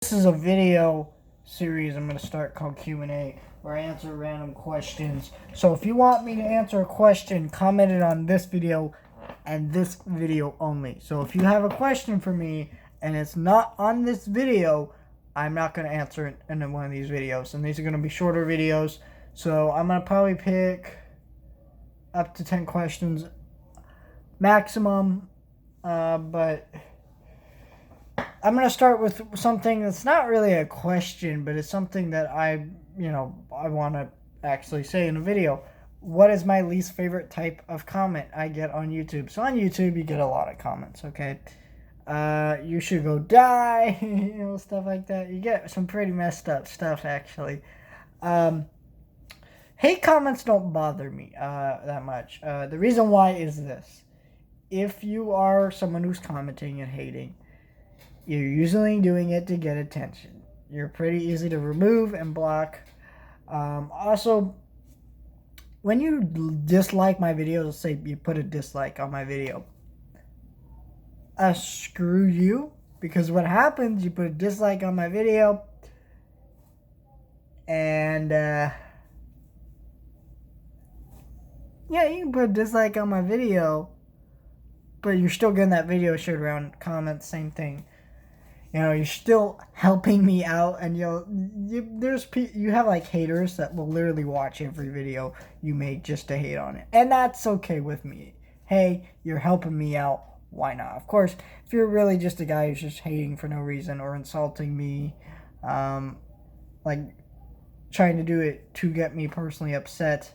This is a video series I'm going to start called Q&A, where I answer random questions. So if you want me to answer a question, comment it on this video and this video only. So if you have a question for me and it's not on this video, I'm not going to answer it in one of these videos. And these are going to be shorter videos. So I'm going to probably pick up to 10 questions maximum. But I'm going to start with something that's not really a question, but it's something that I want to actually say in a video. What is my least favorite type of comment I get on YouTube? So on YouTube, you get a lot of comments, okay? You should go die, stuff like that. You get some pretty messed up stuff, actually. Hate comments don't bother me that much. The reason why is this. If you are someone who's commenting and hating, you're usually doing it to get attention. You're pretty easy to remove and block. Also, when you dislike my videos, let's say you put a dislike on my video, screw you. Because what happens, you put a dislike on my video, and yeah, you can put a dislike on my video, but you're still getting that video shared around, comments, same thing. You're still helping me out, and you have like haters that will literally watch every video you make just to hate on it, and that's okay with me. Hey, you're helping me out. Why not? Of course, if you're really just a guy who's just hating for no reason or insulting me, like trying to do it to get me personally upset,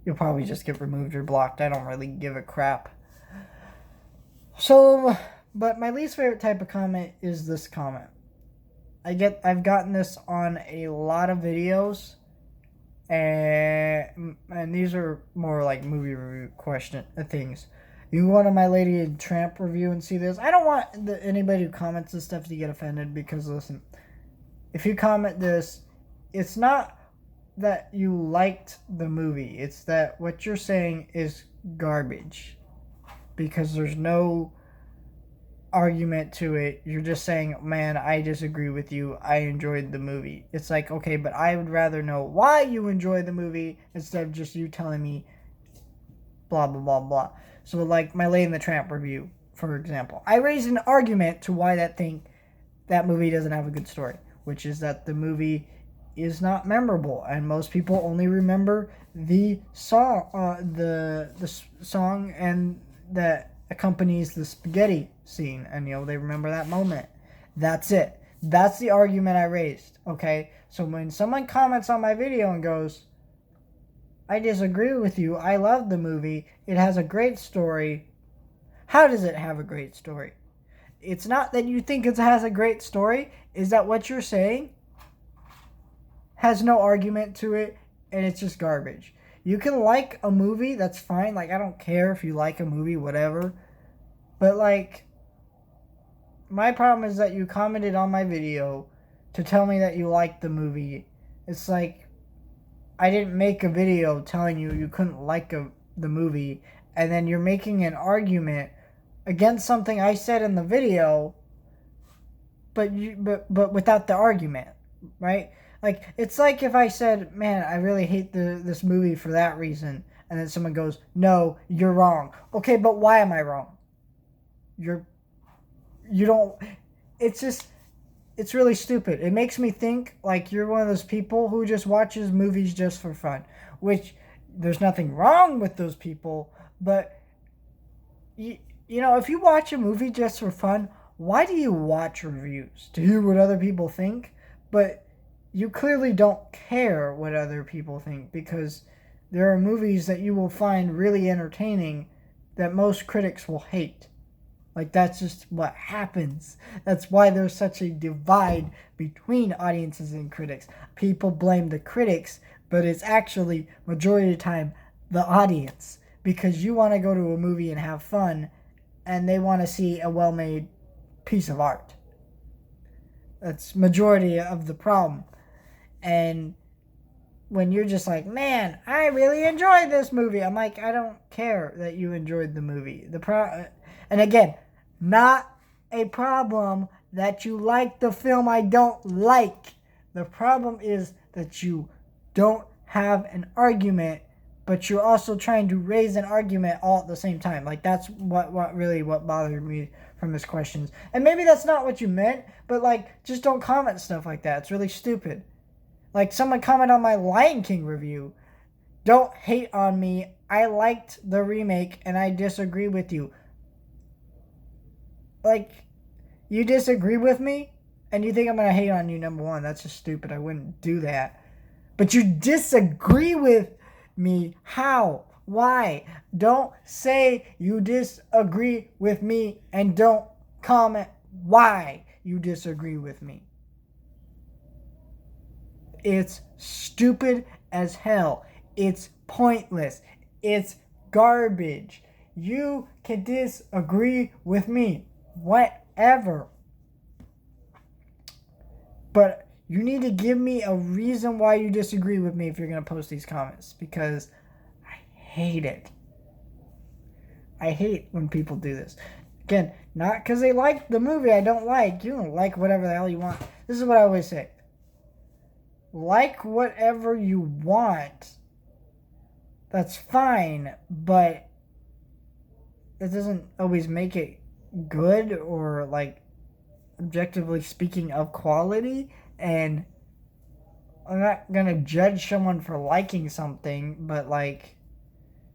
you'll probably just get removed or blocked. I don't really give a crap. So, but my least favorite type of comment is this comment. I've gotten this on a lot of videos, and these are more like movie review things. You go to my Lady and Tramp review and see this. I don't want anybody who comments this stuff to get offended, because listen, if you comment this, it's not that you liked the movie. It's that what you're saying is garbage, because there's no argument to it. You're just saying, man, I disagree with you. I enjoyed the movie. It's like, okay, but I would rather know why you enjoyed the movie instead of just you telling me blah, blah, blah, blah. So like my Lady and the Tramp review, for example, I raised an argument to why that movie doesn't have a good story, which is that the movie is not memorable, and most people only remember the song, the song and that accompanies the spaghetti scene, and they remember that moment. That's it. That's the argument I raised. Okay, so when someone comments on my video and goes, I disagree with you, I love the movie, it has a great story. How does it have a great story? It's not that you think it has a great story. Is that what you're saying has no argument to it, and it's just garbage. You can like a movie, that's fine. Like, I don't care if you like a movie, whatever. But, like, my problem is that you commented on my video to tell me that you liked the movie. It's like, I didn't make a video telling you couldn't like the movie, and then you're making an argument against something I said in the video, but without the argument, right? Like, it's like if I said, man, I really hate this movie for that reason, and then someone goes, no, you're wrong. Okay, but why am I wrong? It's really stupid. It makes me think like you're one of those people who just watches movies just for fun, which there's nothing wrong with those people, but if you watch a movie just for fun, why do you watch reviews? To hear what other people think? But you clearly don't care what other people think, because there are movies that you will find really entertaining that most critics will hate. Like, that's just what happens. That's why there's such a divide between audiences and critics. People blame the critics, but it's actually, majority of the time, the audience. Because you want to go to a movie and have fun, and they want to see a well-made piece of art. That's majority of the problem. And when you're just like, man, I really enjoyed this movie, I'm like, I don't care that you enjoyed the movie. And again, not a problem that you like the film I don't like. The problem is that you don't have an argument, but you're also trying to raise an argument all at the same time. Like, that's what bothered me from his questions. And maybe that's not what you meant, but like, just don't comment stuff like that. It's really stupid. Like, someone commented on my Lion King review. Don't hate on me. I liked the remake and I disagree with you. Like, you disagree with me and you think I'm going to hate on you, number one. That's just stupid. I wouldn't do that. But you disagree with me. How? Why? Don't say you disagree with me and don't comment why you disagree with me. It's stupid as hell. It's pointless. It's garbage. You can disagree with me. Whatever. But you need to give me a reason why you disagree with me if you're going to post these comments. Because I hate it. I hate when people do this. Again, not because they like the movie I don't like. You don't like whatever the hell you want. This is what I always say. Like whatever you want. That's fine. But it doesn't always make it good or, like, objectively speaking, of quality. And I'm not gonna judge someone for liking something, but like,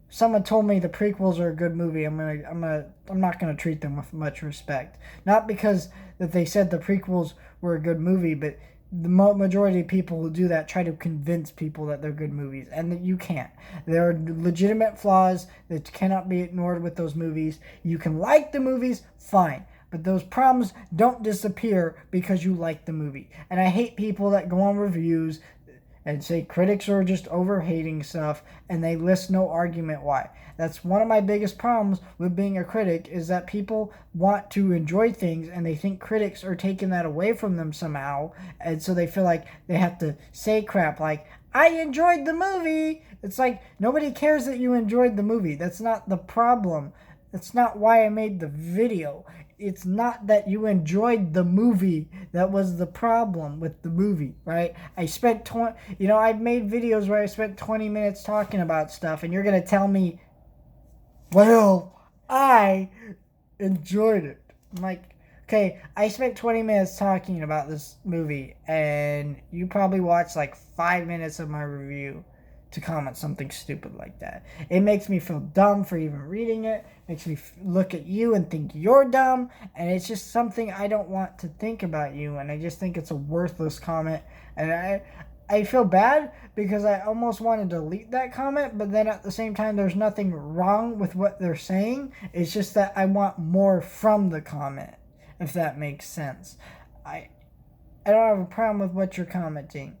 someone told me the prequels are a good movie, I'm not gonna treat them with much respect. Not because that they said the prequels were a good movie, but the majority of people who do that try to convince people that they're good movies, and that you can't. There are legitimate flaws that cannot be ignored with those movies. You can like the movies, fine. But those problems don't disappear because you like the movie. And I hate people that go on reviews and say critics are just over-hating stuff and they list no argument why. That's one of my biggest problems with being a critic, is that people want to enjoy things and they think critics are taking that away from them somehow. And so they feel like they have to say crap like, I enjoyed the movie. It's like, nobody cares that you enjoyed the movie. That's not the problem. That's not why I made the video. It's not that you enjoyed the movie that was the problem with the movie, right? I've made videos where I spent 20 minutes talking about stuff, and you're going to tell me, well, I enjoyed it. I'm like, okay, I spent 20 minutes talking about this movie, and you probably watched like 5 minutes of my review to comment something stupid like that. It makes me feel dumb for even reading it. Makes me look at you and think you're dumb, and it's just something I don't want to think about you, and I just think it's a worthless comment. And I feel bad because I almost want to delete that comment, but then at the same time there's nothing wrong with what they're saying. It's just that I want more from the comment, if that makes sense. I don't have a problem with what you're commenting.